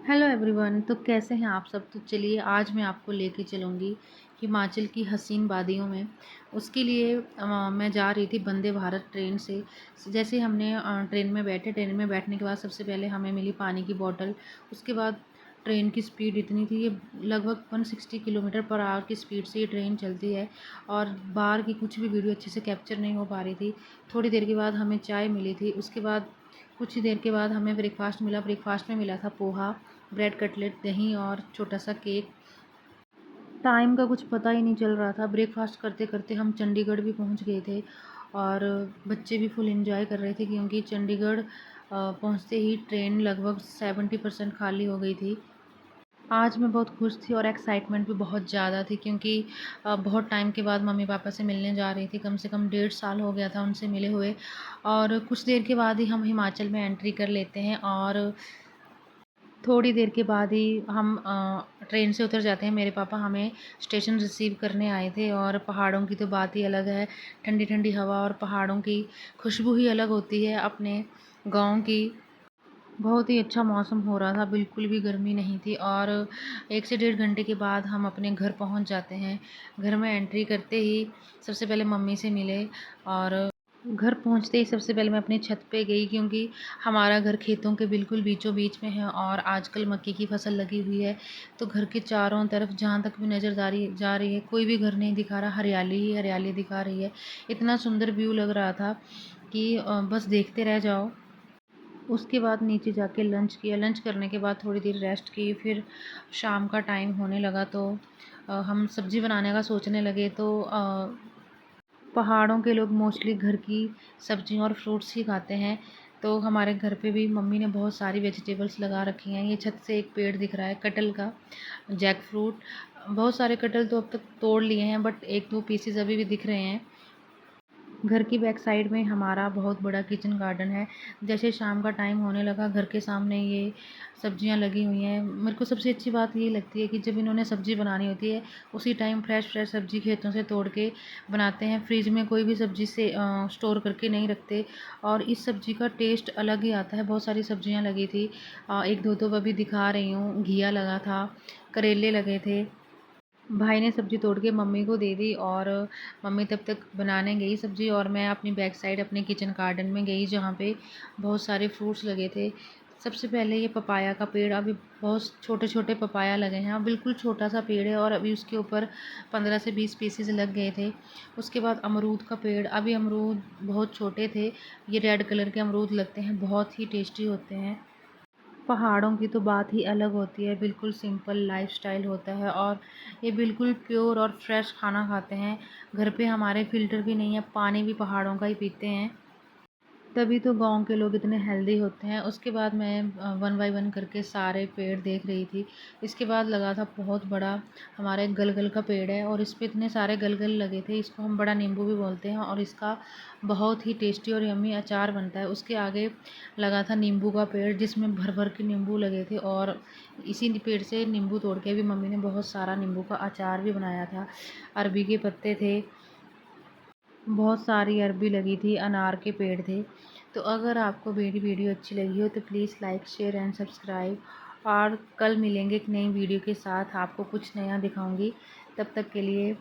Hello everyone. तो कैसे हैं आप सब। तो चलिए आज मैं आपको लेके चलूँगी हिमाचल की हसीन वादियों में। उसके लिए मैं जा रही थी वंदे भारत ट्रेन से। जैसे हमने ट्रेन में बैठे, ट्रेन में बैठने के बाद सबसे पहले हमें मिली पानी की बॉटल। उसके बाद ट्रेन की स्पीड इतनी थी, ये लगभग 160 किलोमीटर पर आवर की स्पीड से ये ट्रेन चलती है और बाहर की कुछ भी वीडियो अच्छे से कैप्चर नहीं हो पा रही थी। थोड़ी देर के बाद हमें चाय मिली थी। उसके बाद कुछ ही देर के बाद हमें ब्रेकफास्ट मिला। ब्रेकफास्ट में मिला था पोहा, ब्रेड कटलेट, दही और छोटा सा केक। टाइम का कुछ पता ही नहीं चल रहा था। ब्रेकफास्ट करते करते हम चंडीगढ़ भी पहुंच गए थे और बच्चे भी फुल एंजॉय कर रहे थे क्योंकि चंडीगढ़ पहुंचते ही ट्रेन लगभग 70% खाली हो गई थी। आज मैं बहुत खुश थी और एक्साइटमेंट भी बहुत ज़्यादा थी क्योंकि बहुत टाइम के बाद मम्मी पापा से मिलने जा रही थी। कम से कम 1.5 साल हो गया था उनसे मिले हुए। और कुछ देर के बाद ही हम हिमाचल में एंट्री कर लेते हैं और थोड़ी देर के बाद ही हम ट्रेन से उतर जाते हैं। मेरे पापा हमें स्टेशन रिसीव करने आए थे और पहाड़ों की तो बात ही अलग है। ठंडी ठंडी हवा और पहाड़ों की खुशबू ही अलग होती है अपने गांव की। बहुत ही अच्छा मौसम हो रहा था, बिल्कुल भी गर्मी नहीं थी और 1 से 1.5 घंटे के बाद हम अपने घर पहुंच जाते हैं। घर में एंट्री करते ही सबसे पहले मम्मी से मिले और घर पहुंचते ही सबसे पहले मैं अपनी छत पे गई क्योंकि हमारा घर खेतों के बिल्कुल बीचों बीच में है और आजकल मक्की की फसल लगी हुई है। तो घर के चारों तरफ जहाँ तक भी नज़रदारी जा रही है कोई भी घर नहीं दिखा रहा, हरियाली ही हरियाली दिखा रही है। इतना सुंदर व्यू लग रहा था कि बस देखते रह जाओ। उसके बाद नीचे जाके लंच किया। लंच करने के बाद थोड़ी देर रेस्ट की। फिर शाम का टाइम होने लगा तो हम सब्ज़ी बनाने का सोचने लगे। तो पहाड़ों के लोग मोस्टली घर की सब्जियां और फ्रूट्स ही खाते हैं। तो हमारे घर पे भी मम्मी ने बहुत सारी वेजिटेबल्स लगा रखी हैं। ये छत से एक पेड़ दिख रहा है कटहल का, जैक फ्रूट। बहुत सारे कटहल तो अब तक तोड़ लिए हैं बट 1-2 पीसेस अभी भी दिख रहे हैं। घर की बैक साइड में हमारा बहुत बड़ा किचन गार्डन है। जैसे शाम का टाइम होने लगा घर के सामने ये सब्जियां लगी हुई हैं। मेरे को सबसे अच्छी बात ये लगती है कि जब इन्होंने सब्ज़ी बनानी होती है उसी टाइम फ्रेश फ्रेश सब्ज़ी खेतों से तोड़ के बनाते हैं। फ्रिज में कोई भी सब्ज़ी से स्टोर करके नहीं रखते और इस सब्ज़ी का टेस्ट अलग ही आता है। बहुत सारी सब्जियां लगी थी, एक दो तो अभी दिखा रही हूँ। घिया लगा था, करेले लगे थे। भाई ने सब्ज़ी तोड़ के मम्मी को दे दी और मम्मी तब तक बनाने गई सब्ज़ी और मैं अपनी बैक साइड अपने किचन गार्डन में गई जहाँ पे बहुत सारे फ्रूट्स लगे थे। सबसे पहले ये पपाया का पेड़, अभी बहुत छोटे छोटे पपाया लगे हैं। बिल्कुल छोटा सा पेड़ है और अभी उसके ऊपर 15 से 20 पीसेस लग गए थे। उसके बाद अमरूद का पेड़, अभी अमरूद बहुत छोटे थे। ये रेड कलर के अमरूद लगते हैं, बहुत ही टेस्टी होते हैं। पहाड़ों की तो बात ही अलग होती है, बिल्कुल सिंपल लाइफस्टाइल होता है और ये बिल्कुल प्योर और फ्रेश खाना खाते हैं। घर पे हमारे फ़िल्टर भी नहीं है, पानी भी पहाड़ों का ही पीते हैं। तभी तो गाँव के लोग इतने हेल्दी होते हैं। उसके बाद मैं वन बाय वन करके सारे पेड़ देख रही थी। इसके बाद लगा था बहुत बड़ा हमारा एक गलगल का पेड़ है और इस पे इतने सारे गलगल लगे थे। इसको हम बड़ा नींबू भी बोलते हैं और इसका बहुत ही टेस्टी और यम्मी अचार बनता है। उसके आगे लगा था नींबू का पेड़ जिसमें भर भर के नींबू लगे थे और इसी पेड़ से नींबू तोड़ के भी मम्मी ने बहुत सारा नींबू का अचार भी बनाया था। अरबी के पत्ते थे, बहुत सारी अरबी लगी थी, अनार के पेड़ थे। तो अगर आपको मेरी वीडियो अच्छी लगी हो तो please like share and subscribe. और कल मिलेंगे एक नई वीडियो के साथ, आपको कुछ नया दिखाऊंगी। तब तक के लिए